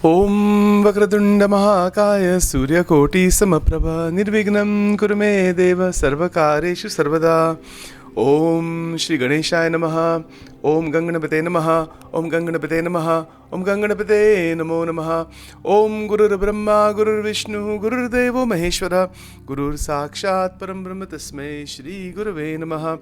Om Vakratunda Mahakaya Suryakoti Samaprabha Nirvignam Kurume Deva Sarvakareshu Sarvada. Om Shri Ganeshaya Namaha. Om Ganganapate Namaha. Om Ganganapate Namaha. Om Ganganapate Namo Namaha. Om Gurur Brahma Gurur Vishnu Gurur Devo Maheshwara Gurur Sakshat Param Brahma Tasmai Shri Gurave Namaha.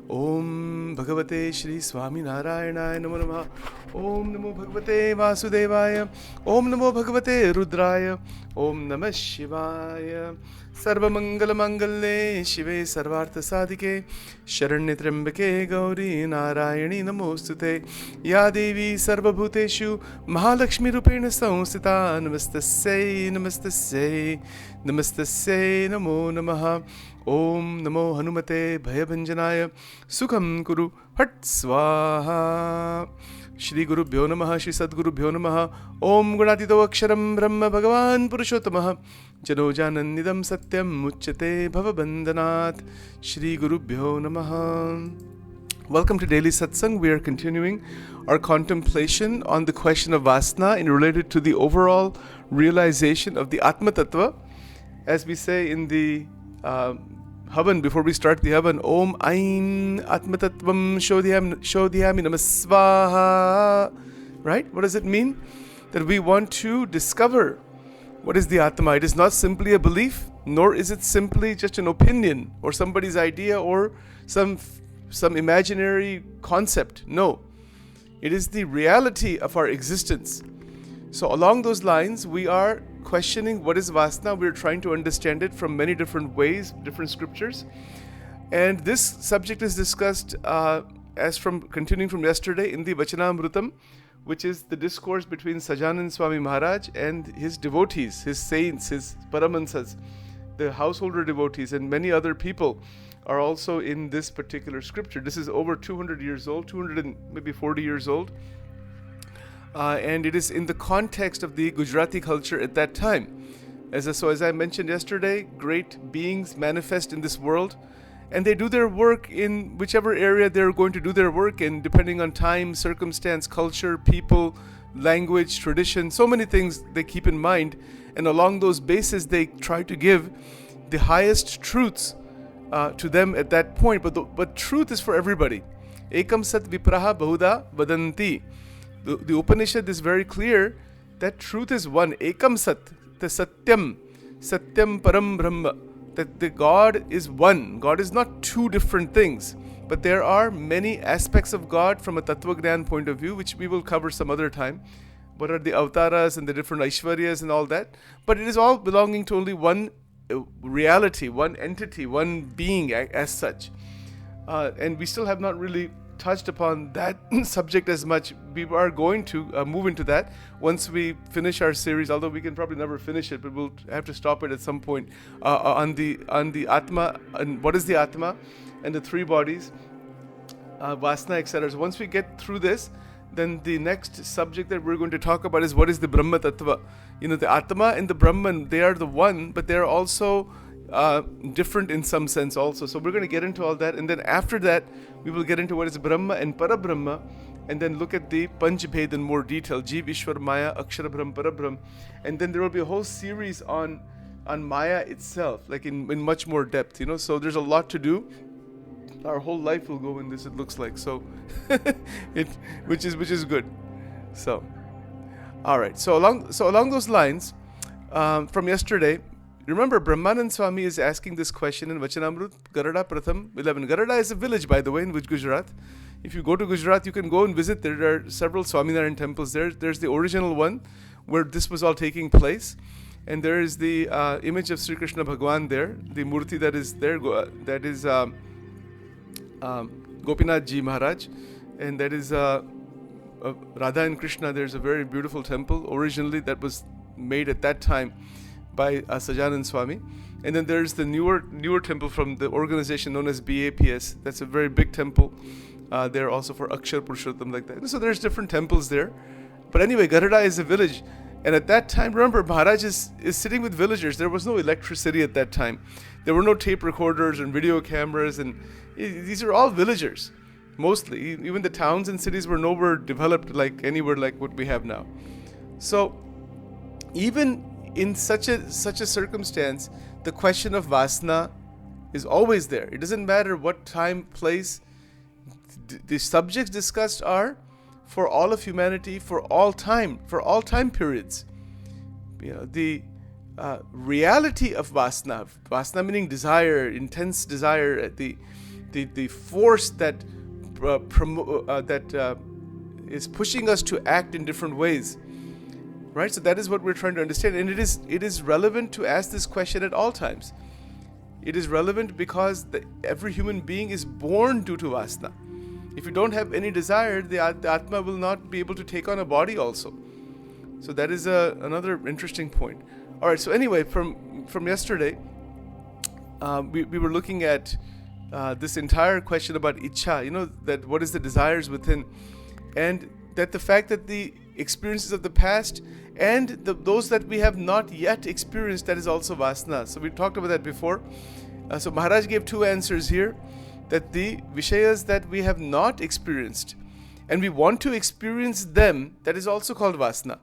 Om Bhagavate Shri Swami Narayanaaya Namo Namaha. Om Namo Bhagavate Vasudevaya. Om Namo Bhagavate Rudraya. Om Namah Shivaya. Sarvamangala Mangalle Shive Sarvartha Sadike Sharanya Trambake Gauri Narayani Namostute Ya Devi Sarvabhuteshu Mahalakshmi Rupena Samsita Namastasya Namastasya Namastasya Namo Namaha. Om Namo Hanumate Bhayabhanjanaya Sukham Kuru Hat Swaha. Shri Guru Bhyo Namaha Shri Sadguru Bhyo Namaha. Om Gunatito Aksharam Brahma Bhagavan Purushottamah Jano Janannidam Satyam Muchyate Bhavabandhanat. Shri Guru Bhyo Namaha. Welcome to Daily Satsang. We are continuing our contemplation on the question of Vasana and related to the overall realization of the Atma Tattva. As we say in the Havan, before we start the Havan, Om Ain Atma Tattvam Shodhyami Namasvaha. Right? What does it mean? That we want to discover what is the Atma. It is not simply a belief, nor is it simply just an opinion or somebody's idea or some imaginary concept. No. It is the reality of our existence. So along those lines, we are questioning what is Vasana. We're trying to understand it from many different ways, different scriptures. And this subject is discussed continuing from yesterday in the Vachanamrutam, which is the discourse between Sajanand Swami Maharaj and his devotees, his saints, his paramansas, the householder devotees, and many other people are also in this particular scripture. This is over 200 years old, 200 and maybe 40 years old. And it is in the context of the Gujarati culture at that time. As I mentioned yesterday, great beings manifest in this world, and they do their work in whichever area they're going to do their work in, depending on time, circumstance, culture, people, language, tradition, so many things they keep in mind. And along those bases, they try to give the highest truths to them at that point. But truth is for everybody. Ekam sat vipraha bahuda vadanti. The Upanishad is very clear that truth is one. Ekam sat, the satyam param brahma. That the God is one. God is not two different things. But there are many aspects of God from a Tattva Gnan point of view, which we will cover some other time. What are the avtaras and the different Aishwaryas and all that. But it is all belonging to only one reality, one entity, one being as such. And we still have not really touched upon that subject as much. We are going to move into that once we finish our series, although we can probably never finish it, but we'll have to stop it at some point on the Atma, and what is the Atma, and the three bodies, Vasana, etc. So once we get through this, then the next subject that we're going to talk about is what is the Brahma Tattva. The Atma and the Brahman, they are the one, but they're also different in some sense also. So we're going to get into all that, and then after that we will get into what is Brahma and Parabrahma, and then look at the Panchbhed in more detail, Jeev, Ishwar, Maya, Akshara, Brahm, Parabrahm, and then there will be a whole series on Maya itself, like in much more depth, so there's a lot to do. Our whole life will go in this, it looks like, so which is good. So all right, so along those lines, from yesterday, remember, Brahmanand Swami is asking this question in Vachanamrut, Garada Pratham 11. Garada is a village, by the way, in Gujarat. If you go to Gujarat, you can go and visit. There are several Swaminarayan temples there. There's the original one where this was all taking place. And there is the image of Sri Krishna Bhagwan there, the murti that is there, that is Gopinath Ji Maharaj. And that is Radha and Krishna. There's a very beautiful temple originally that was made at that time by Sajanand Swami. And then there's the newer temple from the organization known as BAPS. That's a very big temple there also for Akshar Purushottam, like that. So there's different temples there. But anyway, Garada is a village. And at that time, remember, Maharaj is sitting with villagers. There was no electricity at that time. There were no tape recorders and video cameras. And these are all villagers, mostly. Even the towns and cities were nowhere developed like anywhere like what we have now. So even in such a circumstance, the question of vasana is always there. It doesn't matter what time, place. The subjects discussed are for all of humanity, for all time periods. The reality of vasana meaning desire, intense desire, the force that is pushing us to act in different ways, right? So that is what we're trying to understand, and it is relevant to ask this question at all times. It is relevant because every human being is born due to vasana. If you don't have any desire, the Atma will not be able to take on a body also. So that is another interesting point. All right, so anyway, from yesterday, we were looking at this entire question about Ichha, that what is the desires within, and that the fact that the experiences of the past and those that we have not yet experienced, that is also vasana. So we talked about that before. So Maharaj gave two answers here, that the Vishayas that we have not experienced and we want to experience them, that is also called vasana.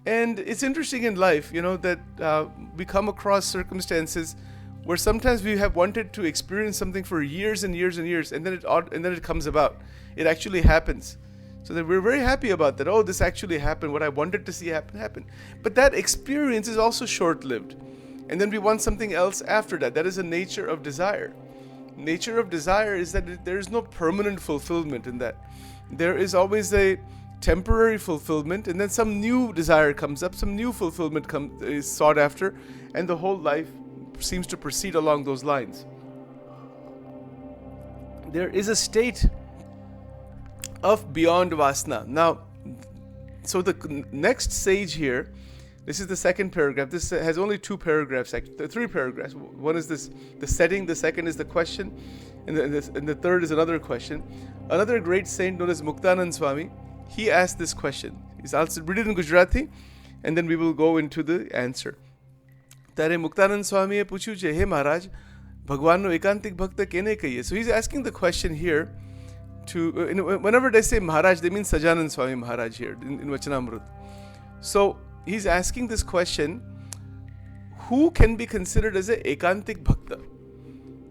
And it's interesting in life, that we come across circumstances where sometimes we have wanted to experience something for years and years and years, and then it comes about. It actually happens. So that we're very happy about that. Oh, this actually happened. What I wanted to see happened. But that experience is also short-lived. And then we want something else after that. That is the nature of desire. Nature of desire is that there is no permanent fulfillment in that. There is always a temporary fulfillment, and then some new desire comes up, some new fulfillment is sought after, and the whole life seems to proceed along those lines. There is a state of beyond vasana. Now, so the next sage here, this is the second paragraph. This has only two paragraphs, actually, three paragraphs. One is the setting, the second is the question, and the third is another question. Another great saint known as Muktanand Swami, he asked this question. I'll read it in Gujarati, and then we will go into the answer. Tare Muktanand Swami e puchyu che, hey Maharaj, Bhagwan no ekantik bhakta kene kahiye. So he's asking the question here whenever they say Maharaj, they mean Sajanand Swami Maharaj here in Vachanamrut. So he's asking this question, who can be considered as a ekantik bhakta?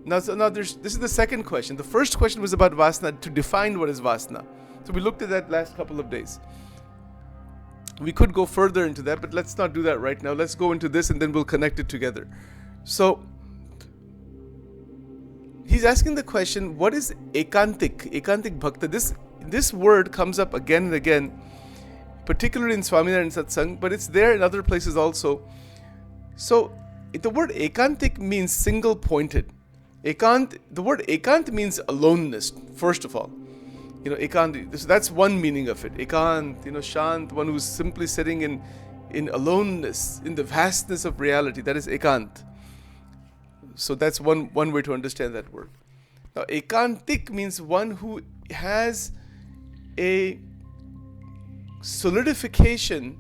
Now this is the second question. The first question was about vasana, to define what is vasana. So we looked at that last couple of days. We could go further into that, but let's not do that right now. Let's go into this and then we'll connect it together. So he's asking the question, what is ekantik bhakta? This word comes up again and again, particularly in Swaminarayan Satsang, but it's there in other places also. So the word ekantik means single-pointed. The word ekant means aloneness, first of all. Ekant, so that's one meaning of it. Ekant, shant, one who's simply sitting in aloneness, in the vastness of reality. That is ekant. So that's one way to understand that word. Now, ekantik means one who has a solidification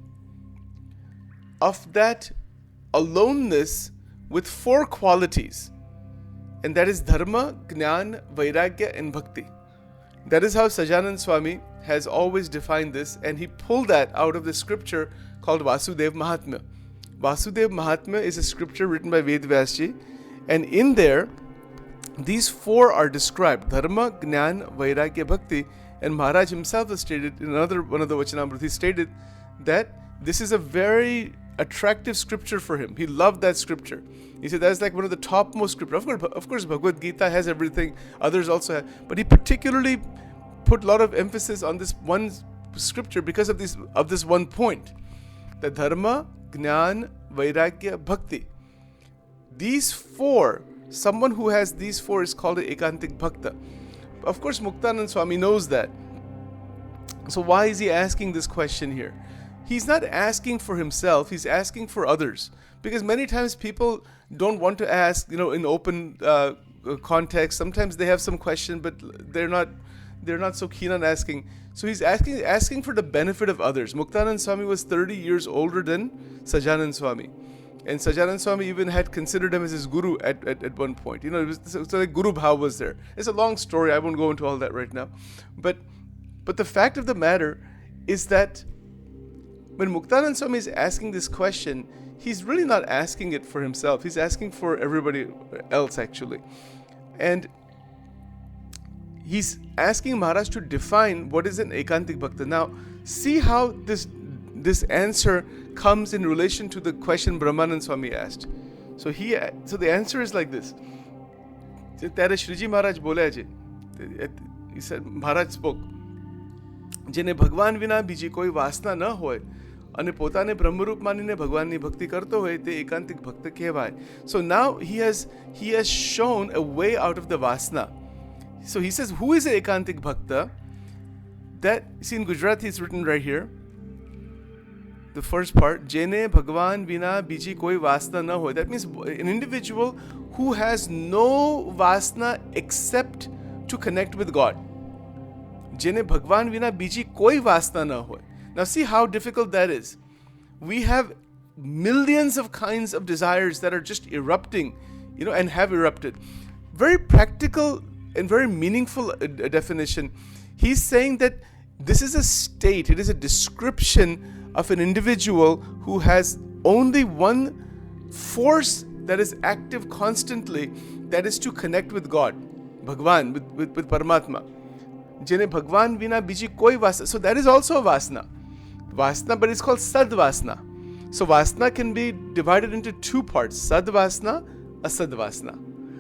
of that aloneness with four qualities. And that is dharma, jnana, vairagya, and bhakti. That is how Sajanand Swami has always defined this, and he pulled that out of the scripture called Vasudev Mahatmya. Vasudev Mahatmya is a scripture written by Ved Vyasji, and in there, these four are described: dharma, jnana, vairagya, bhakti. And Maharaj himself has stated in another one of the Vachanamrut, he stated that this is a very attractive scripture for him. He loved that scripture. He said that's like one of the topmost scriptures. Of course, Bhagavad Gita has everything. Others also have, but he particularly put a lot of emphasis on this one scripture because of this one point: the dharma, jnana, vairagya, bhakti. These four, someone who has these four is called an ekantik bhakta. Of course, Muktanand Swami knows that. So why is he asking this question here? He's not asking for himself, he's asking for others. Because many times people don't want to ask, in open context. Sometimes they have some question, but they're not so keen on asking. So he's asking for the benefit of others. Muktanand Swami was 30 years older than Sajanand Swami. And Sajanand Swami even had considered him as his guru at one point. It was so like Guru Bhav was there. It's a long story. I won't go into all that right now. But the fact of the matter is that when Muktanand Swami is asking this question, he's really not asking it for himself. He's asking for everybody else, actually. And he's asking Maharaj to define what is an Ekantik Bhakta. Now, see how this answer comes in relation to the question Brahmanand Swami asked. So the answer is like this. ત્યારે શ્રીજી મહારાજ બોલ્યા છે, he said, Maharaj spoke, જેને ભગવાન વિના બીજી કોઈ વાસના ન હોય અને પોતાને બ્રહ્મરૂપ માનીને ભગવાનની ભક્તિ કરતો હોય તે એકાંતિક ભક્ત કહેવાય. So now he has shown a way out of the vasana. So he says, who is an ekantik bhakta? That, see, in Gujarati it's written right here. The first part, Jene Bhagwan Vina Biji Koi Vasana Na Hoy. That means an individual who has no vasana except to connect with God. Jene Bhagwan Vina Biji Koi Vasana Na Hoy. Now see how difficult that is. We have millions of kinds of desires that are just erupting, and have erupted. Very practical and very meaningful definition. He's saying that this is a state, it is a description of an individual who has only one force that is active constantly, that is to connect with God, Bhagwan, with Paramatma. Jene Bhagwan Vina Biji Koi Vasana. So that is also a vasana. Vasana, but it's called Sadvasana. So Vasana can be divided into two parts, Sadvasana, Asadvasana.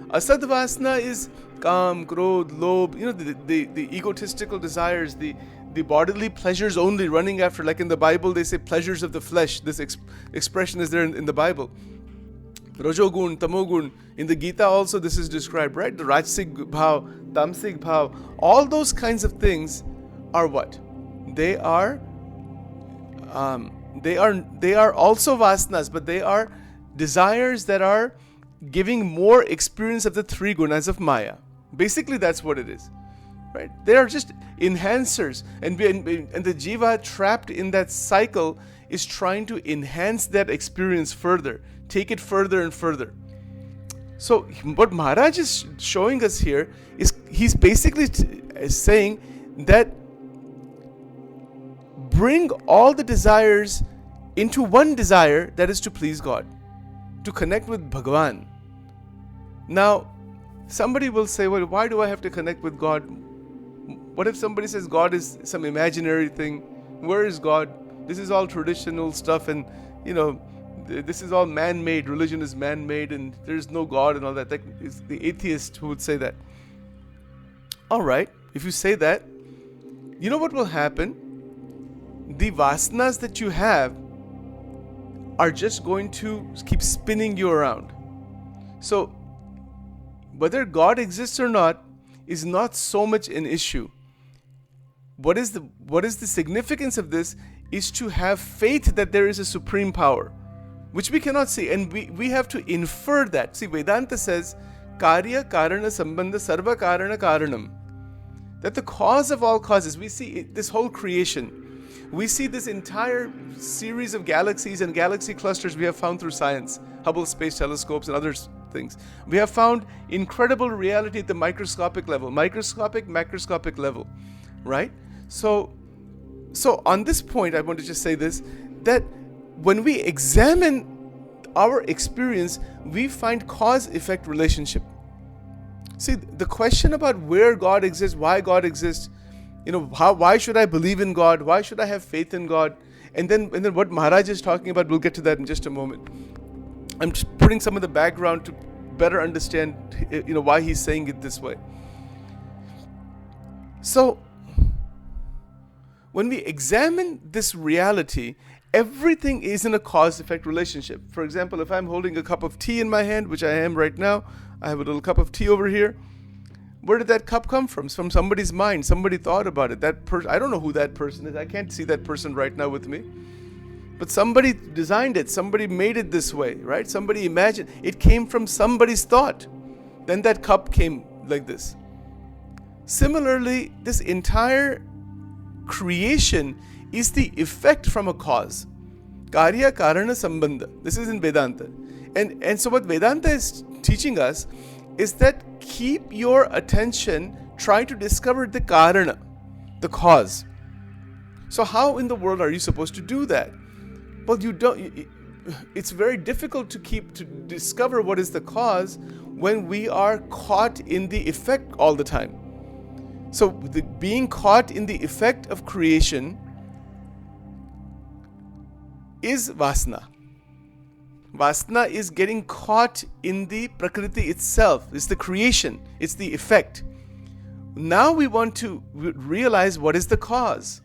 Asadvasana is Kam, Krodh, Lobh, the egotistical desires, the bodily pleasures only, running after, like in the Bible they say pleasures of the flesh. This expression is there in the Bible. Rajogun, Tamogun, in the Gita also this is described, right? The Rajsik Bhav, Tamsik Bhav, all those kinds of things are what? They are also vasanas, but they are desires that are giving more experience of the three gunas of Maya. Basically that's what it is. Right? They are just enhancers, and the jiva trapped in that cycle is trying to enhance that experience further, take it further and further. So what Maharaj is showing us here is he's basically saying that bring all the desires into one desire, that is to please God, to connect with Bhagavan. Now, somebody will say, well, why do I have to connect with God? What if somebody says God is some imaginary thing? Where is God? This is all traditional stuff, and this is all man-made. Religion is man-made, and there's no God and all that. It's the atheist who would say that. All right, if you say that, you know what will happen? The vasanas that you have are just going to keep spinning you around. So whether God exists or not is not so much an issue. What is the significance of this is to have faith that there is a supreme power, which we cannot see, and we have to infer that. See, Vedanta says, Karya Karana Sambandha Sarva Karana Karanam, that the cause of all causes, we see this whole creation, we see this entire series of galaxies and galaxy clusters we have found through science, Hubble Space Telescopes and other things. We have found incredible reality at the microscopic level, macroscopic level, right? So on this point, I want to just say this, that when we examine our experience, we find cause-effect relationship. See, the question about where God exists, why God exists, why should I believe in God? Why should I have faith in God? And then what Maharaj is talking about, we'll get to that in just a moment. I'm just putting some of the background to better understand, why he's saying it this way. So, when we examine this reality, everything is in a cause-effect relationship. For example, if I'm holding a cup of tea in my hand, which I am right now, I have a little cup of tea over here. Where did that cup come from? It's from somebody's mind. Somebody thought about it. I don't know who that person is. I can't see that person right now with me. But somebody designed it. Somebody made it this way, right? Somebody imagined. It came from somebody's thought. Then that cup came like this. Similarly, this entire creation is the effect from a cause. Karya Karana Sambandha. This is in Vedanta. And so what Vedanta is teaching us is that keep your attention, try to discover the Karana, the cause. So how in the world are you supposed to do that? Well, you don't. It's very difficult to discover what is the cause when we are caught in the effect all the time. So being caught in the effect of creation is vasana. Vasana is getting caught in the prakriti itself. It's the creation. It's the effect. Now we want to realize what is the cause.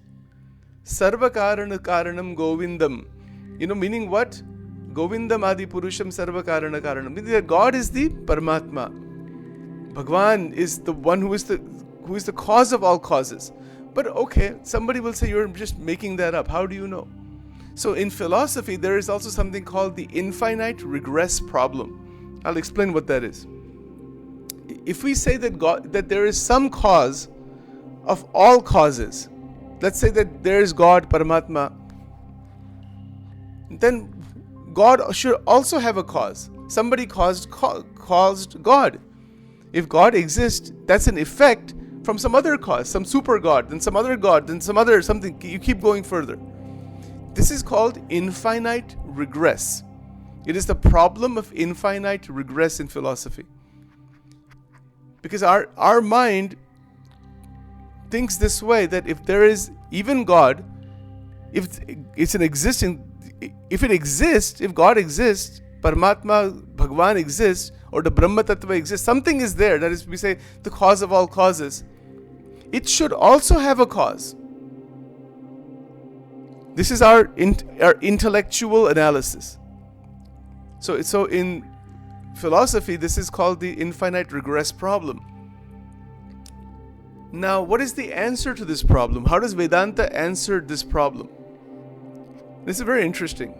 Sarva karana karanam govindam. Meaning what? Govindam adi purusham sarva karana karanam. Meaning that God is the Paramatma. Bhagwan is the one who is the cause of all causes. But okay, somebody will say you're just making that up. How do you know? So in philosophy, there is also something called the infinite regress problem. I'll explain what that is. If we say that there is some cause of all causes, let's say that there is God, Paramatma, then God should also have a cause. Somebody caused God. If God exists, that's an effect from some other cause, some super God, then some other God, then some other something. You keep going further. This is called infinite regress. It is the problem of infinite regress in philosophy. Because our mind thinks this way, that if there is even God, if it exists, if God exists, Paramatma, Bhagwan exists, or the Brahma Tattva exists, something is there, that is, we say, the cause of all causes. It should also have a cause. This is our intellectual analysis. So in philosophy, this is called the infinite regress problem. Now, what is the answer to this problem? How does Vedanta answer this problem? This is very interesting.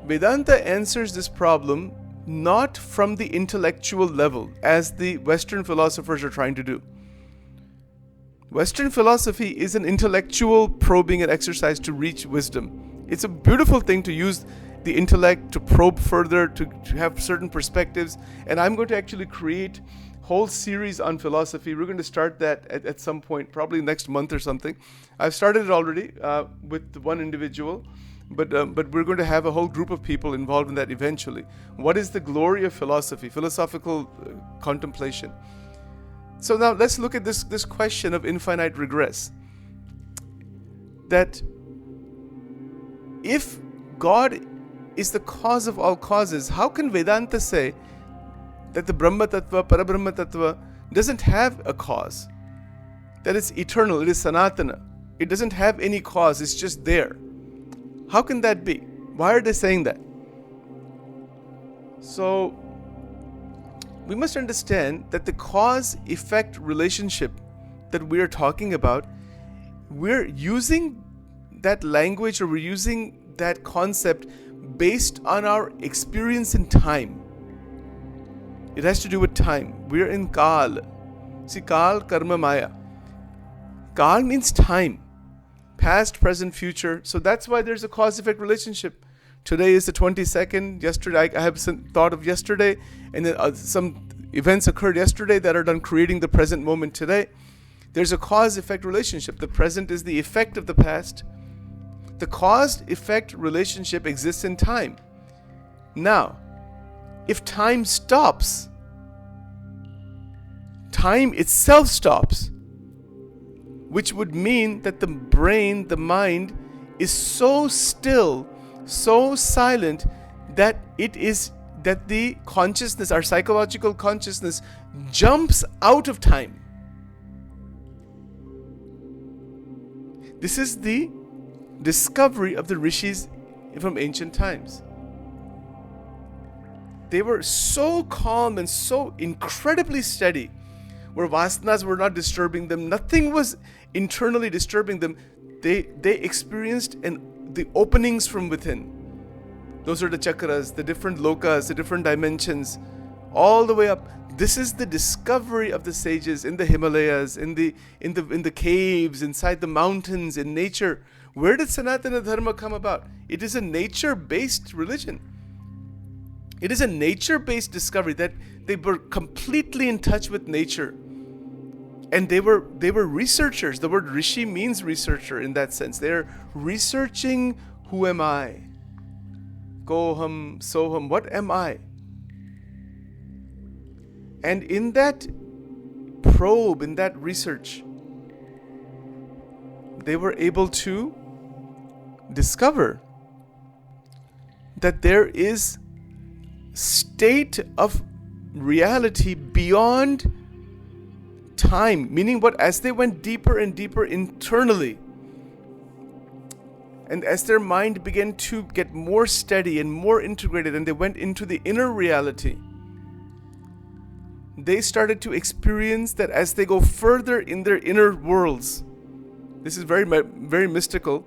Vedanta answers this problem not from the intellectual level, as the Western philosophers are trying to do. Western philosophy is an intellectual probing and exercise to reach wisdom. It's a beautiful thing to use the intellect to probe further, to have certain perspectives. And I'm going to actually create a whole series on philosophy. We're going to start that at some point, probably next month or something. I've started it already with one individual, but we're going to have a whole group of people involved in that eventually. What is the glory of philosophy? Philosophical contemplation. So now let's look at this question of infinite regress. That if God is the cause of all causes, how can Vedanta say that the Brahma Tattva, Parabrahma Tattva doesn't have a cause? That it's eternal, it is Sanatana. It doesn't have any cause, it's just there. How can that be? Why are they saying that? So we must understand that the cause-effect relationship that we are talking about, we're using that language, or we're using that concept based on our experience in time. It has to do with time. We're in Kal. See, Kal, Karma, Maya. Kal means time. Past, present, future. So that's why there's a cause-effect relationship. Today is the 22nd. Yesterday, I have some thought of yesterday, and then some events occurred yesterday that are done creating the present moment today. There's a cause-effect relationship. The present is the effect of the past. The cause-effect relationship exists in time. Now, if time stops, time itself stops, which would mean that the brain, the mind, is so still, so silent, that the consciousness, our psychological consciousness, jumps out of time. This is the discovery of the rishis from ancient times. They were so calm and so incredibly steady, where vasanas were not disturbing them, nothing was internally disturbing them. They experienced the openings from within. Those are the chakras, the different lokas, the different dimensions, all the way up. This is the discovery of the sages in the Himalayas, in the caves, inside the mountains, in nature. Where did Sanatana Dharma come about? It is a nature-based religion. It is a nature-based discovery, that they were completely in touch with nature. And they were researchers. The word rishi means researcher in that sense. They're researching Who am I? Koham, soham, what am I? And in that probe, in that research, they were able to discover that there is state of reality beyond time, meaning what, as they went deeper and deeper internally, and as their mind began to get more steady and more integrated, and they went into the inner reality, they started to experience that as they go further in their inner worlds, this is very, very mystical,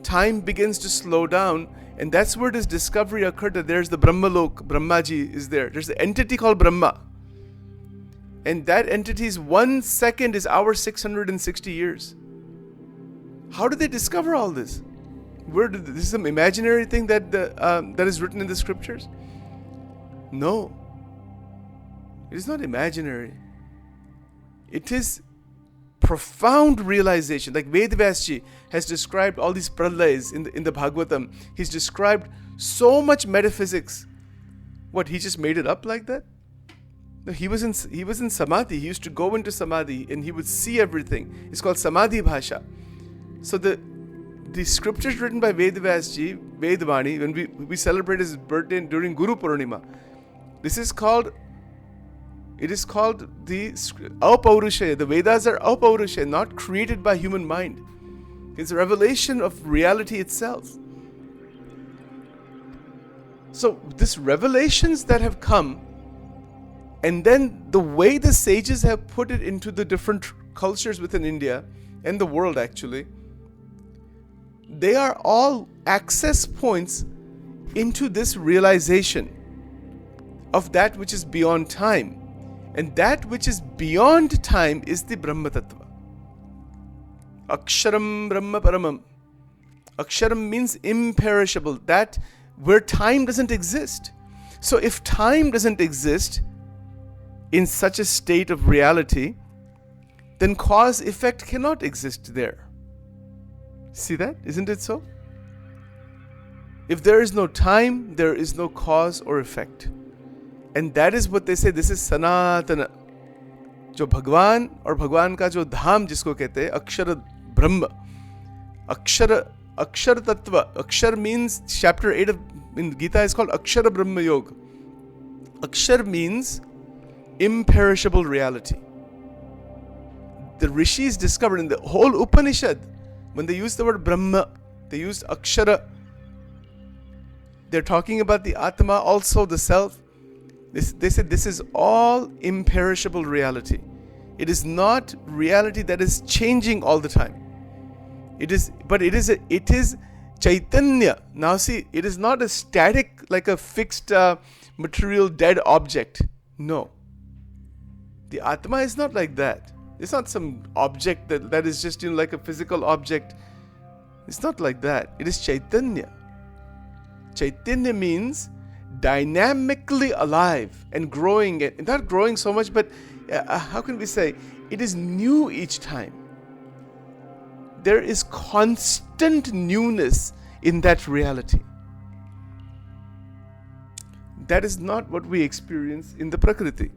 time begins to slow down, and that's where this discovery occurred that there's the Brahmalok, Brahmaji is there. There's the entity called Brahma. And that entity's 1 second is our 660 years. How did they discover all this? This is some imaginary thing that is written in the scriptures? No. It is not imaginary. It is profound realization. Like Vedvyasji has described all these pralayas in the Bhagavatam. He's described so much metaphysics. What, he just made it up like that? No, he was in samadhi. He used to go into samadhi and he would see everything. It's called samadhi bhasha. So the scriptures written by Vedvyasji, Vedvani, when we celebrate his birthday during Guru Purnima, it is called the Apaurusha. The Vedas are Apaurusha, not created by human mind. It's a revelation of reality itself. So these revelations that have come, and then the way the sages have put it into the different cultures within India and the world actually, they are all access points into this realization of that which is beyond time. And that which is beyond time is the Brahma Tattva. Aksharam Brahma Paramam. Aksharam means imperishable, that where time doesn't exist. So if time doesn't exist in such a state of reality, then cause effect cannot exist there. See that? Isn't it so? If there is no time, there is no cause or effect. And that is what they say, this is Sanatana. जो भगवान और भगवान का जो धाम जिसको कहते हैं, अक्षर ब्रह्म, अक्षर तत्व. Akshar means, chapter 8 in Gita is called Akshara Brahma Yoga. Akshar means imperishable reality. The rishis discovered in the whole Upanishad, when they use the word Brahma, they used Akshara. They're talking about the Atma, also the Self. They said this is all imperishable reality. It is not reality that is changing all the time. It is Chaitanya. Now see, it is not a static, like a fixed material dead object. No. The Atma is not like that. It's not some object that is just like a physical object. It's not like that. It is Chaitanya. Chaitanya means dynamically alive and growing, and not growing so much, but how can we say, it is new each time. There is constant newness in that reality. That is not what we experience in the Prakriti.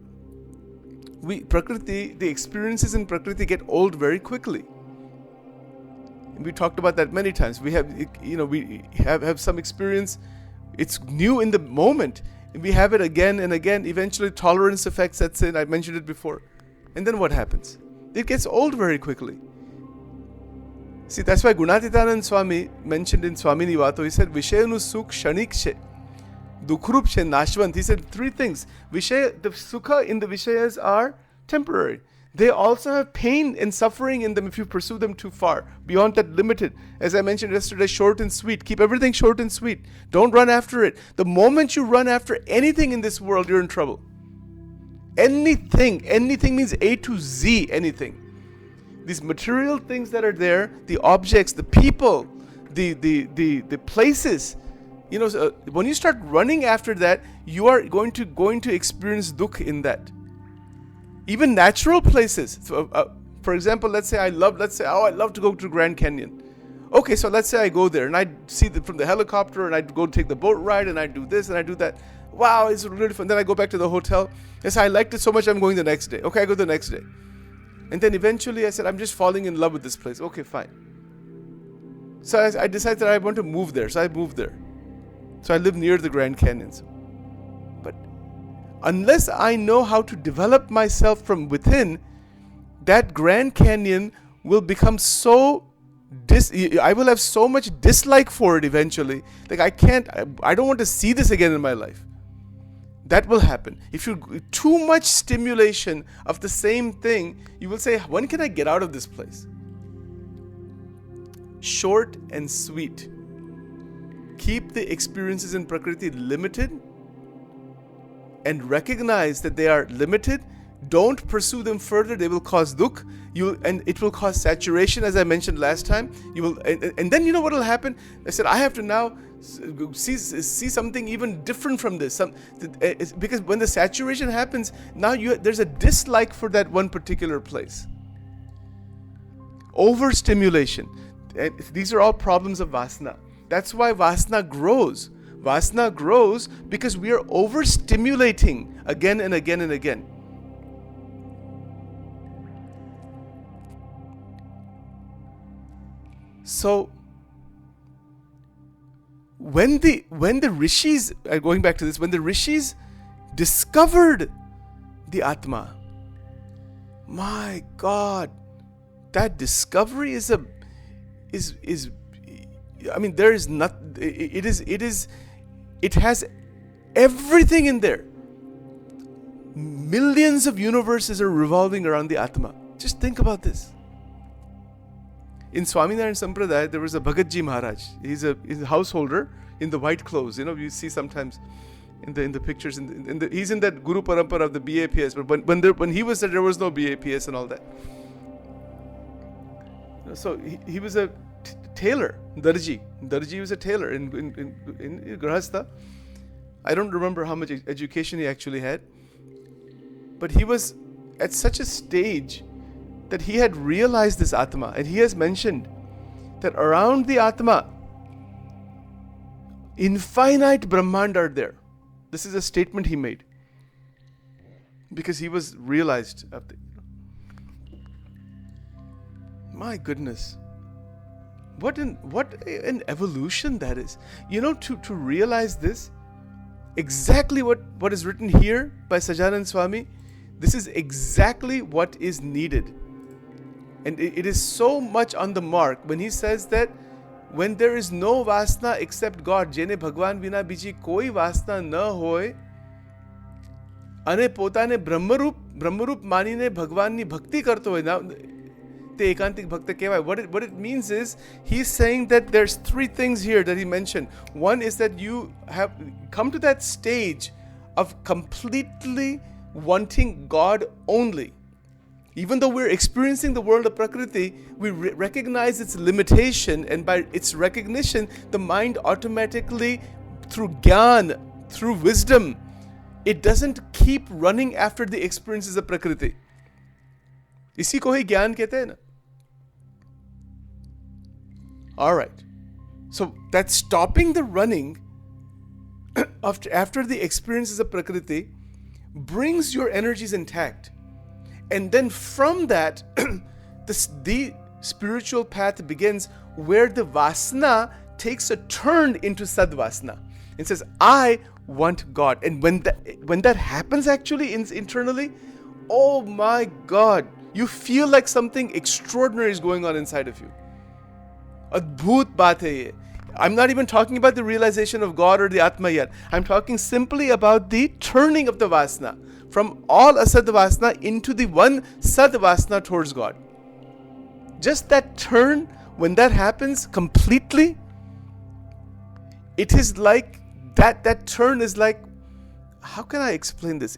The experiences in Prakriti get old very quickly. We talked about that many times. We have some experience. It's new in the moment. We have it again and again. Eventually tolerance effect sets in. I mentioned it before. And then what happens? It gets old very quickly. See, that's why Gunatitanand Swami mentioned in Swamini Vato, he said, Vishayanu Sukh Shanikshe, Dukhrupshe Nashvant. He said three things. The Sukha in the Vishayas are temporary. They also have pain and suffering in them if you pursue them too far, beyond that limited. As I mentioned yesterday, short and sweet. Keep everything short and sweet. Don't run after it. The moment you run after anything in this world, you're in trouble. Anything means A to Z, anything. These material things that are there, the objects, the people, the places, when you start running after that, you are going to experience dukh in that. Even natural places. So, for example, let's say I love to go to Grand Canyon. Okay, so let's say I go there and I see from the helicopter and I go take the boat ride and I do this and I do that. Wow, it's really fun. Then I go back to the hotel. Yes, I liked it so much I'm going the next day. Okay, I go the next day. And then eventually I said, I'm just falling in love with this place. Okay, fine. So I decided that I want to move there. So I moved there. So I live near the Grand Canyons. But unless I know how to develop myself from within, that Grand Canyon will become so I will have so much dislike for it eventually. Like I don't want to see this again in my life. That will happen. If you too much stimulation of the same thing, you will say, when can I get out of this place? Short and sweet. Keep the experiences in Prakriti limited and recognize that they are limited. Don't pursue them further. They will cause dukh. And it will cause saturation, as I mentioned last time. You will, and then you know what will happen? I said I have to now see something even different from this. Because when the saturation happens, now there's a dislike for that one particular place. Overstimulation. These are all problems of vasana. That's why vasana grows. Vasana grows because we are overstimulating again and again and again. So when the rishis, going back to this, when the rishis discovered the Atma, my God, that discovery is I mean, there is not. It has everything in there. Millions of universes are revolving around the Atma. Just think about this. In Swaminarayan Sampradaya, there was a Bhagatji Maharaj. He's a householder in the white clothes. You know, you see sometimes in the pictures. He's in that Guru Parampara of the BAPS. But when he was there was no BAPS and all that. So he was a tailor, Darji. Darji was a tailor in Grahastha. I don't remember how much education he actually had. But he was at such a stage that he had realized this Atma. And he has mentioned that around the Atma, infinite Brahmand are there. This is a statement he made. Because he was realized of the... My goodness. What an evolution that is. You know, to realize this, exactly what is written here by Sajanand Swami, this is exactly what is needed. And it is so much on the mark when he says that when there is no vasana except God, jene Bhagwan vina biji koi vasana na hoy, ane potane brahmarup manine Bhagwan ni bhakti karto hoy. Now, te ekantik bhakta kevai. What it means is, he's saying that there's three things here that he mentioned. One is that you have come to that stage of completely wanting God only. Even though we're experiencing the world of Prakriti, we recognize its limitation, and by its recognition, the mind automatically, through Gyan, through wisdom, it doesn't keep running after the experiences of Prakriti. Isi ko hi Gyan kehte hai na? Alright. So that stopping the running after the experiences of Prakriti brings your energies intact. And then from that, the spiritual path begins where the vasana takes a turn into sadvasana and says, I want God. And when that happens actually internally, oh my God, you feel like something extraordinary is going on inside of you. Adbhut baat hai ye. I'm not even talking about the realization of God or the Atma yet. I'm talking simply about the turning of the vasana from all asadvasana into the one sadvasana towards God. Just that turn, when that happens completely, it is like, that turn is like, how can I explain this?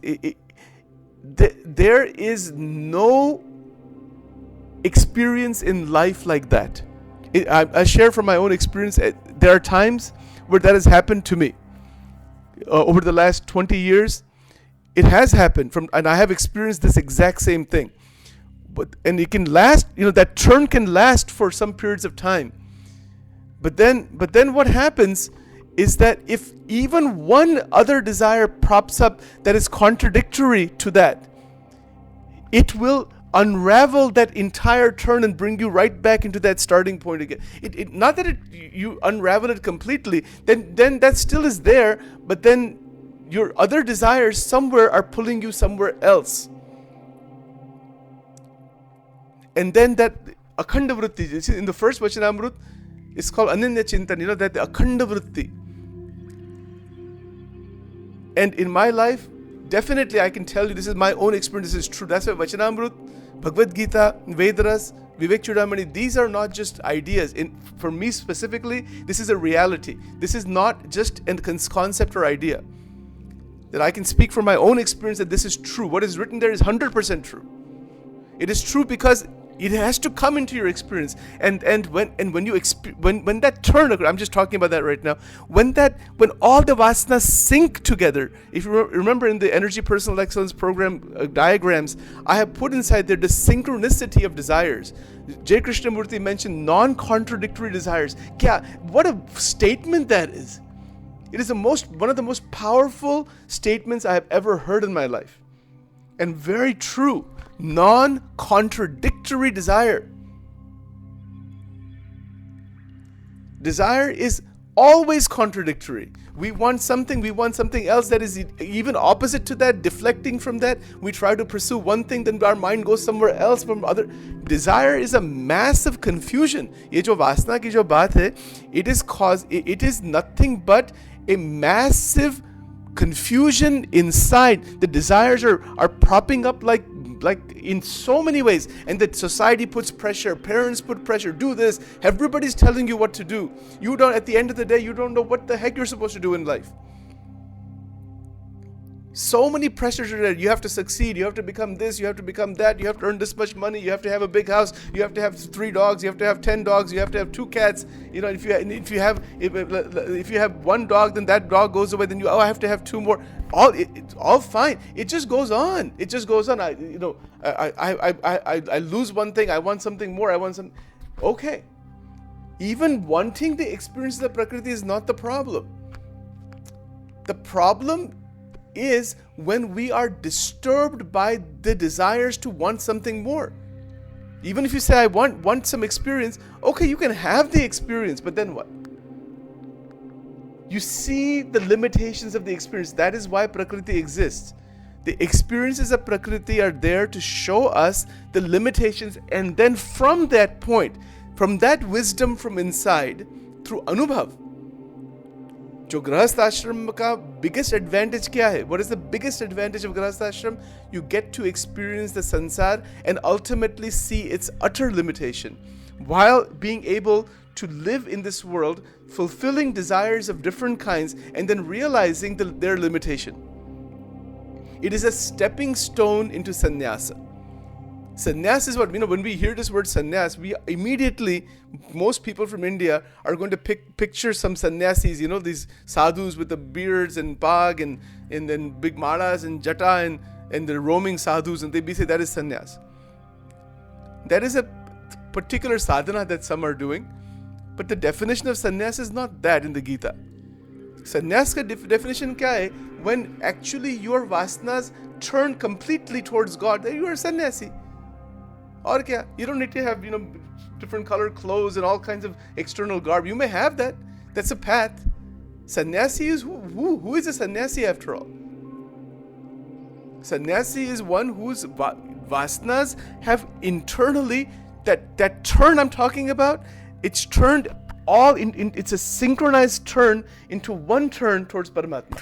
There is no experience in life like that. I share from my own experience. There are times where that has happened to me. Over the last 20 years, it has happened, and I have experienced this exact same thing. And it can last, that turn can last for some periods of time. But then what happens is that if even one other desire props up that is contradictory to that, it will unravel that entire turn and bring you right back into that starting point again. Not that you unravel it completely, then that still is there, but then your other desires somewhere are pulling you somewhere else. And then that akhanda vritti, in the first Vachanamrut, it's called Ananya Chintan, that the akhanda vritti. And in my life, definitely I can tell you, this is my own experience, this is true. That's why Vachanamrut, Bhagavad Gita, Vedas, Vivek Chudamani, these are not just ideas. For me specifically, this is a reality. This is not just a concept or idea. That I can speak from my own experience that this is true. What is written there is 100% true. It is true because it has to come into your experience, when that turn occurs, I'm just talking about that right now. When all the vasanas sync together, if you remember in the Energy Personal Excellence Program diagrams, I have put inside there the synchronicity of desires. J. Krishnamurti mentioned non-contradictory desires. What a statement that is! It is one of the most powerful statements I have ever heard in my life, and very true. Non-contradictory desire. Desire is always contradictory. We want something else that is even opposite to that, deflecting from that. We try to pursue one thing, then our mind goes somewhere else from other. Desire is a massive confusion. Ye jo vasana ki jo baat hai, it is nothing but a massive confusion inside. The desires are propping up like in so many ways, and that society puts pressure, parents put pressure, do this, everybody's telling you what to do. At the end of the day, you don't know what the heck you're supposed to do in life. So many pressures are there. You have to succeed, you have to become this, you have to become that, you have to earn this much money, you have to have a big house, you have to have 3 dogs, you have to have 10 dogs, you have to have 2 cats. If you have 1 dog, then that dog goes away, then I have to have 2 more. It's all fine. It just goes on. I lose one thing, I want something more, okay. Even wanting the experience of the Prakriti is not the problem. The problem is when we are disturbed by the desires to want something more. Even if you say, I want some experience, okay, you can have the experience, but then what? You see the limitations of the experience. That is why Prakriti exists. The experiences of Prakriti are there to show us the limitations, and then from that point, from that wisdom from inside, through Anubhav, जो गृहस्थ आश्रम का biggest advantage क्या है? What is the biggest advantage of गृहस्थ आश्रम? You get to experience the sansar and ultimately see its utter limitation, while being able to live in this world, fulfilling desires of different kinds, and then realizing their limitation. It is a stepping stone into sannyasa. Sannyas is what, when we hear this word sannyas, we immediately, most people from India are going to picture some sannyasis, these sadhus with the beards and pag and then big malas and jata and the roaming sadhus, and they say that is sannyas. That is a particular sadhana that some are doing, but the definition of sannyas is not that in the Gita. Sannyas ka definition kya hai? When actually your vasanas turn completely towards God, then you are sannyasi. Or kya? You don't need to have, different colored clothes and all kinds of external garb. You may have that. That's a path. Sannyasi is who is a sannyasi after all? Sannyasi is one whose vasanas have internally, that turn I'm talking about, it's turned all it's a synchronized turn into one turn towards Paramatma.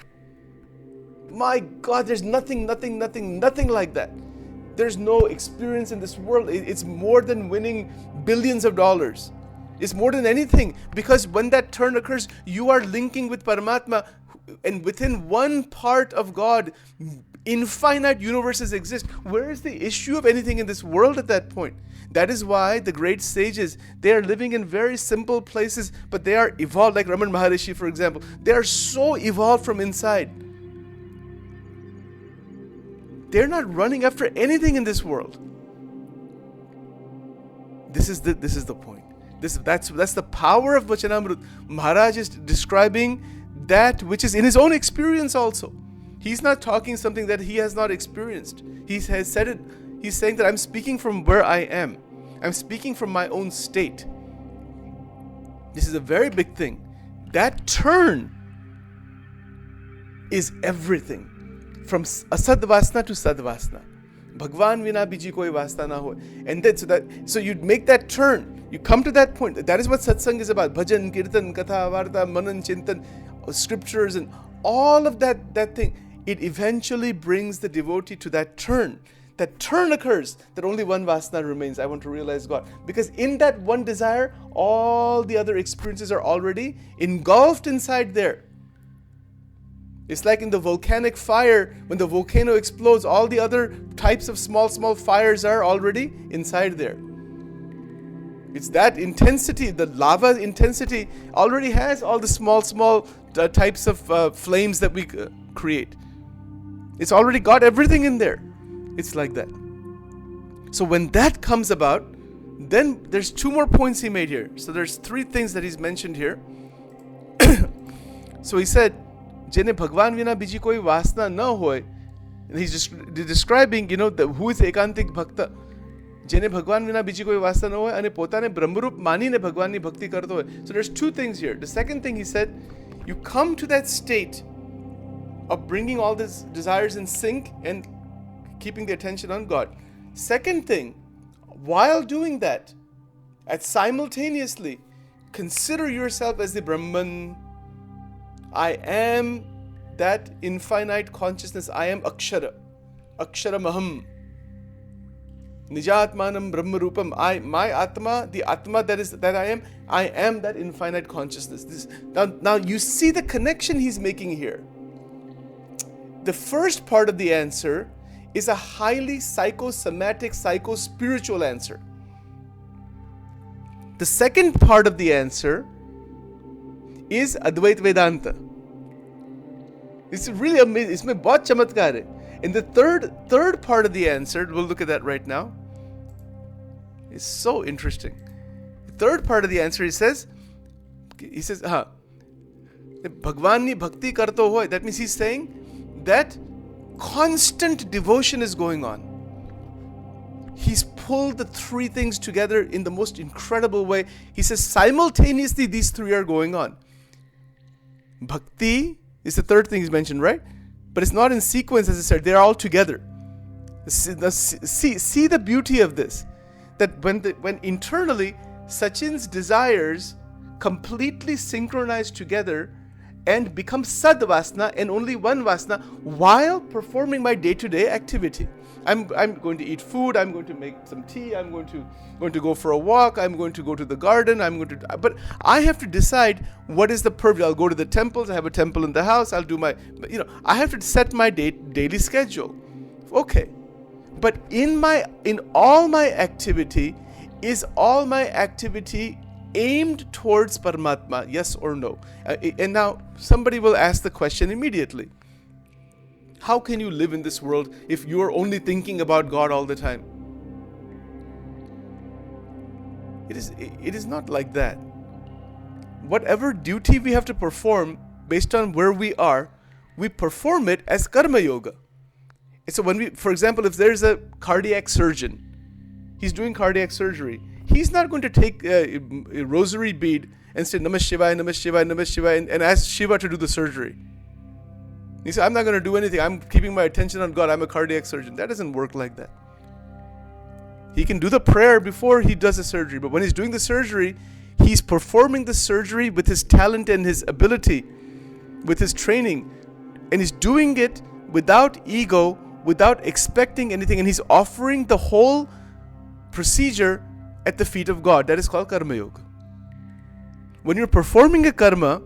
My God, there's nothing like that. There's no experience in this world. It's more than winning billions of dollars. It's more than anything, because when that turn occurs, you are linking with Paramatma, and within one part of God, infinite universes exist. Where is the issue of anything in this world at that point? That is why the great sages, they are living in very simple places, but they are evolved, like Raman Maharishi, for example. They are so evolved from inside. They're not running after anything in this world. This is the point. That's the power of Vachanamrut. Maharaj is describing that which is in his own experience also. He's not talking something that he has not experienced. He has said it. He's saying that I'm speaking from where I am. I'm speaking from my own state. This is a very big thing. That turn is everything. From asad vasna to sad vasna. Bhagwan vina biji koi vasta na hoy. And then so you make that turn. You come to that point. That is what satsang is about. Bhajan, kirtan, katha, varta, manan, chintan, scriptures, and all of that thing. It eventually brings the devotee to that turn. That turn occurs, that only one vasana remains. I want to realize God. Because in that one desire, all the other experiences are already engulfed inside there. It's like in the volcanic fire, when the volcano explodes, all the other types of small fires are already inside there. It's that intensity, the lava intensity already has all the small types of flames that we create. It's already got everything in there. It's like that. So when that comes about, then there's two more points he made here. So there's three things that he's mentioned here. So he said, Jene Bhagwan vina biji koi vasna na hoy. And he's just describing, who is ekantik bhakta. Jene Bhagwan vina biji koi vasna na hoy, ane potane brahmarup mani ne Bhagwan ni bhakti karto hoy. So there's two things here. The second thing he said, you come to that state of bringing all these desires in sync and keeping the attention on God. Second thing, while doing that, simultaneously, consider yourself as the Brahman. I am that infinite consciousness. I am Akshara. Aksharamaham. Nijatmanam Brahmarupam. My Atma, the Atma that I am that infinite consciousness. Now you see the connection he's making here. The first part of the answer is a highly psychosomatic, psycho-spiritual answer. The second part of the answer is Advait Vedanta. It's really amazing. Isme bahut chamatkar hai. And the third part of the answer, we'll look at that right now, is so interesting. The third part of the answer, he says, Bhagwan ni bhakti karto hoy. That means he's saying that constant devotion is going on. He's pulled the three things together in the most incredible way. He says simultaneously these three are going on. Bhakti is the third thing he's mentioned, right? But it's not in sequence, as I said. They're all together. See the beauty of this. That when internally Sachin's desires completely synchronize together and become sadvasana and only one vasana while performing my day-to-day activity. I'm going to eat food, I'm going to make some tea, I'm going to go for a walk, I'm going to go to the garden, but I have to decide what is the purview. I'll go to the temples, I have a temple in the house, I'll do my, I have to set my daily schedule. Okay. But in all my activity, is all my activity aimed towards Paramatma, yes or no? And now somebody will ask the question immediately. How can you live in this world if you are only thinking about God all the time? It is not like that. Whatever duty we have to perform based on where we are, we perform it as karma yoga. And so for example, if there's a cardiac surgeon, he's doing cardiac surgery, he's not going to take a rosary bead and say Namah Shivaya, Namah Shivaya, Namah Shivaya and ask Shiva to do the surgery. He said, I'm not going to do anything. I'm keeping my attention on God. I'm a cardiac surgeon. That doesn't work like that. He can do the prayer before he does the surgery. But when he's doing the surgery, he's performing the surgery with his talent and his ability, with his training. And he's doing it without ego, without expecting anything. And he's offering the whole procedure at the feet of God. That is called Karma Yoga. When you're performing a karma,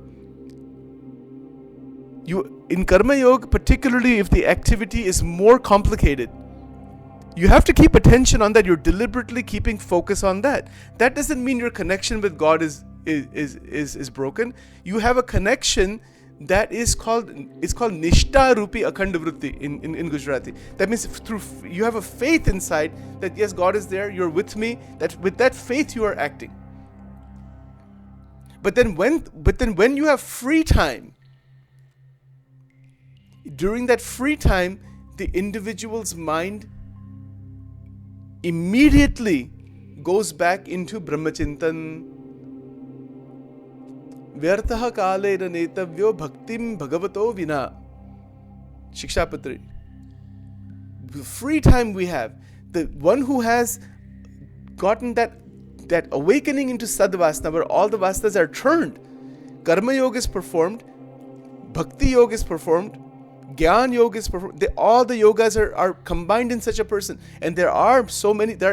in Karma Yoga, particularly if the activity is more complicated, you have to keep attention on that. You're deliberately keeping focus on that. That doesn't mean your connection with God is broken. You have a connection that is called Nishta Rupi Akhanda Vritti in Gujarati. That means you have a faith inside that yes, God is there, you're with me, that with that faith you are acting. But then when you have free time, during that free time, the individual's mind immediately goes back into Brahmachintan. Vyartaha kalena netavyo bhaktim bhagavato vina. Shikshapatri. The free time we have, the one who has gotten that awakening into Sadvasana, where all the vasanas are turned, Karma Yoga is performed, Bhakti Yoga is performed, Gyan Yoga is performed. All the yogas are combined in such a person. And there are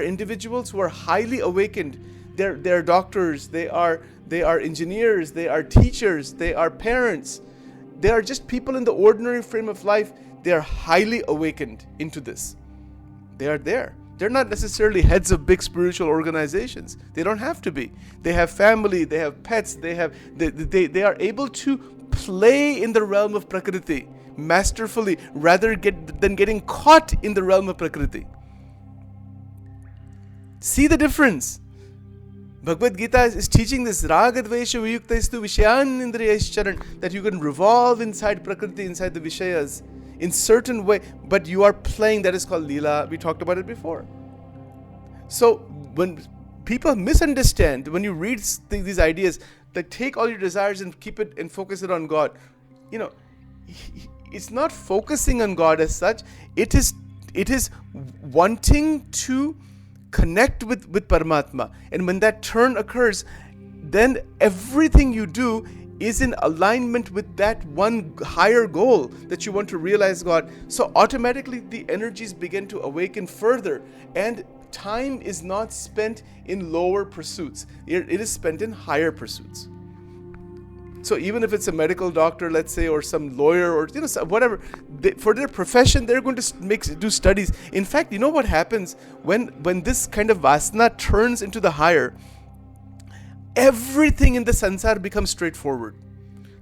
individuals who are highly awakened. They're doctors, they are engineers, they are teachers, they are parents. They are just people in the ordinary frame of life. They are highly awakened into this. They are there. They're not necessarily heads of big spiritual organizations. They don't have to be. They have family, they have pets, they are able to play in the realm of Prakriti masterfully rather than getting caught in the realm of Prakriti. See the difference. Bhagavad Gita is teaching this ragadvesha viyuktaistu vishayan indriyaicharan, that you can revolve inside Prakriti, inside the Vishayas in certain way, but you are playing. That is called Leela. We talked about it before. So when people misunderstand, when you read these ideas, like take all your desires and keep it and focus it on God, it's not focusing on God as such. It is wanting to connect with Paramatma. And when that turn occurs, then everything you do is in alignment with that one higher goal that you want to realize God. So automatically the energies begin to awaken further, and time is not spent in lower pursuits. It is spent in higher pursuits. So even if it's a medical doctor, let's say, or some lawyer, or whatever, for their profession, they're going to do studies. In fact, you know what happens when this kind of vasana turns into the higher? Everything in the sansar becomes straightforward.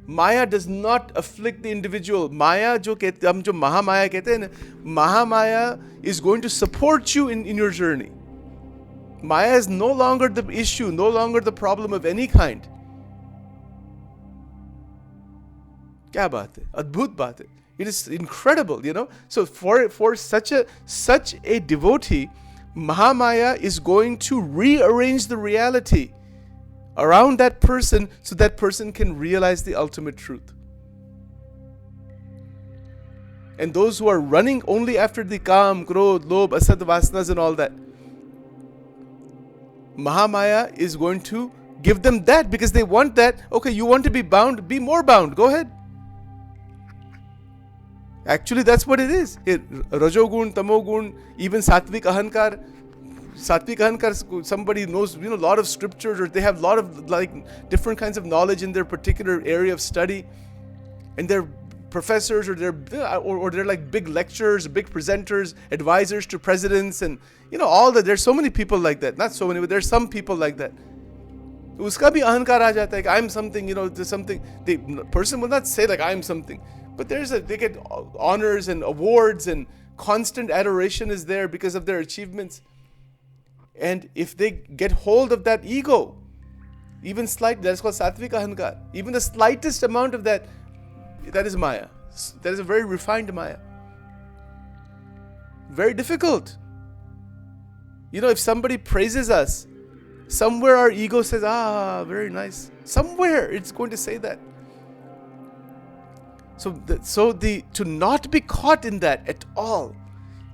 Maya does not afflict the individual. Maya, hum jo Mahamaya kehte hain, Mahamaya is going to support you in your journey. Maya is no longer the issue, no longer the problem of any kind. Kya baat hai? Adbhut baat hai. It is incredible, So for such a devotee, Mahamaya is going to rearrange the reality around that person so that person can realize the ultimate truth. And those who are running only after the Kam, Krodh, Lobh, Asad, Vasanas and all that, Mahamaya is going to give them that because they want that. Okay, you want to be bound, be more bound. Go ahead. Actually, that's what it is. Rajogun, Tamogun, even Satvik Ahankar. Satvik Ahankar, somebody knows a lot of scriptures, or they have a lot of different kinds of knowledge in their particular area of study, and they're professors, or they're like big lecturers, big presenters, advisors to presidents, and all that. There's so many people like that. Not so many, but there's some people like that. Uska bhi ahankar aa jata hai ki I'm something, there's something. The person will not say like I'm something, but they get honors and awards, and constant adoration is there because of their achievements. And if they get hold of that ego, even slight, that's called Satvik Ahankar, even the slightest amount of that is Maya. That is a very refined Maya. Very difficult. If somebody praises us, somewhere our ego says, very nice. Somewhere it's going to say that. So to not be caught in that at all.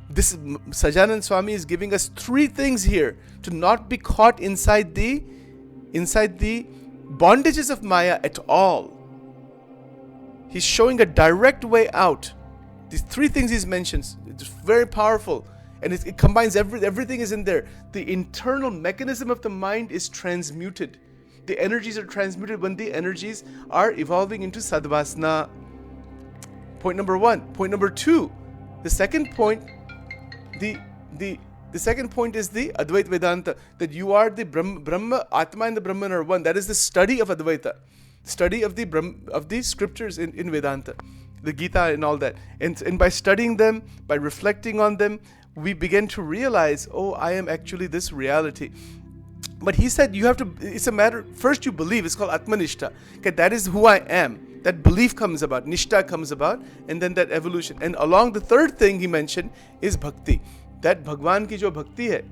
This Sajanand Swami is giving us 3 things here to not be caught inside the bondages of Maya at all. He's showing a direct way out. These 3 things he's mentioned. It's very powerful, and it combines everything is in there. The internal mechanism of the mind is transmuted. The energies are transmuted when the energies are evolving into Sadvasana. Point number 1. Point number 2. The second point. The second point is the Advaita Vedanta, that you are the Brahma, Atma and the Brahman are one. That is the study of Advaita, study of the scriptures in Vedanta, the Gita and all that. And by studying them, by reflecting on them, we begin to realize, I am actually this reality. But he said you have to, it's a matter, first you believe, it's called Atmanishta. Okay, that is who I am. That belief comes about, Nishta comes about, and then that evolution. And along the third thing he mentioned is Bhakti. That Bhagwan ki jo Bhakti hai.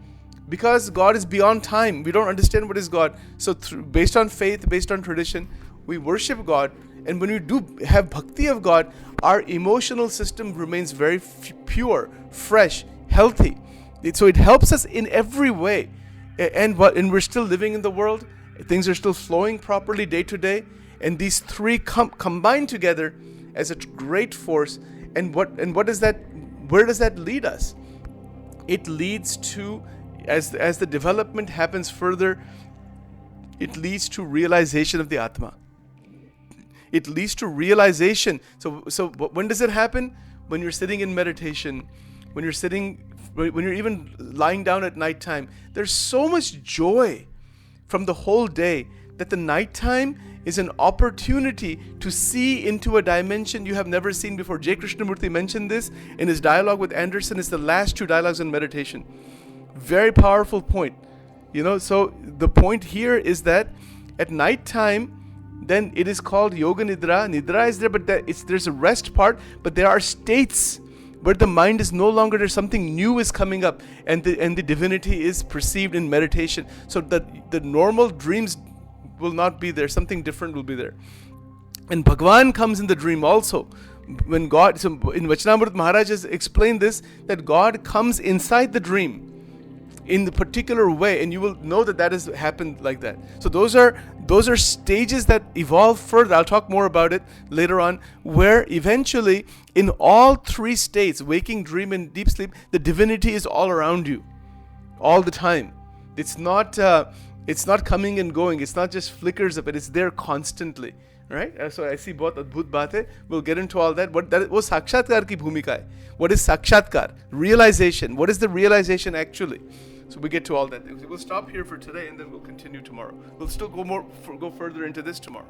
Because God is beyond time, we don't understand what is God. So based on faith, based on tradition, we worship God. And when we do have Bhakti of God, our emotional system remains very pure, fresh, healthy. So it helps us in every way. And we're still living in the world. Things are still flowing properly day to day. And these three combine together as a great force. And what does that? Where does that lead us? It leads to, as the development happens further, it leads to realization of the Atma. It leads to realization. So when does it happen? When you're sitting in meditation, when you're even lying down at nighttime. There's so much joy from the whole day that the nighttime is an opportunity to see into a dimension you have never seen before. J. Krishnamurti mentioned this in his dialogue with Anderson. It's the last 2 dialogues on meditation. Very powerful point. So the point here is that at nighttime, then it is called Yoga Nidra. Nidra is there, but there's a rest part, but there are states where the mind is no longer there, something new is coming up, and the divinity is perceived in meditation. So that the normal dreams will not be there, something different will be there. And Bhagwan comes in the dream also. When God, so in Vachanamrut Maharaj has explained this, that God comes inside the dream in the particular way, and you will know that has happened like that. So those are stages that evolve further. I'll talk more about it later on, where eventually in all 3 states, waking, dream, and deep sleep, the divinity is all around you all the time. It's not coming and going. It's not just flickers of it. It's there constantly, right? So I see both adbhut baat hai. We'll get into all that. What that was sakshatkar ki bhumika hai. What is sakshatkar? Realization. What is the realization actually? So we get to all that. We'll stop here for today, and then we'll continue tomorrow. We'll still go further into this tomorrow.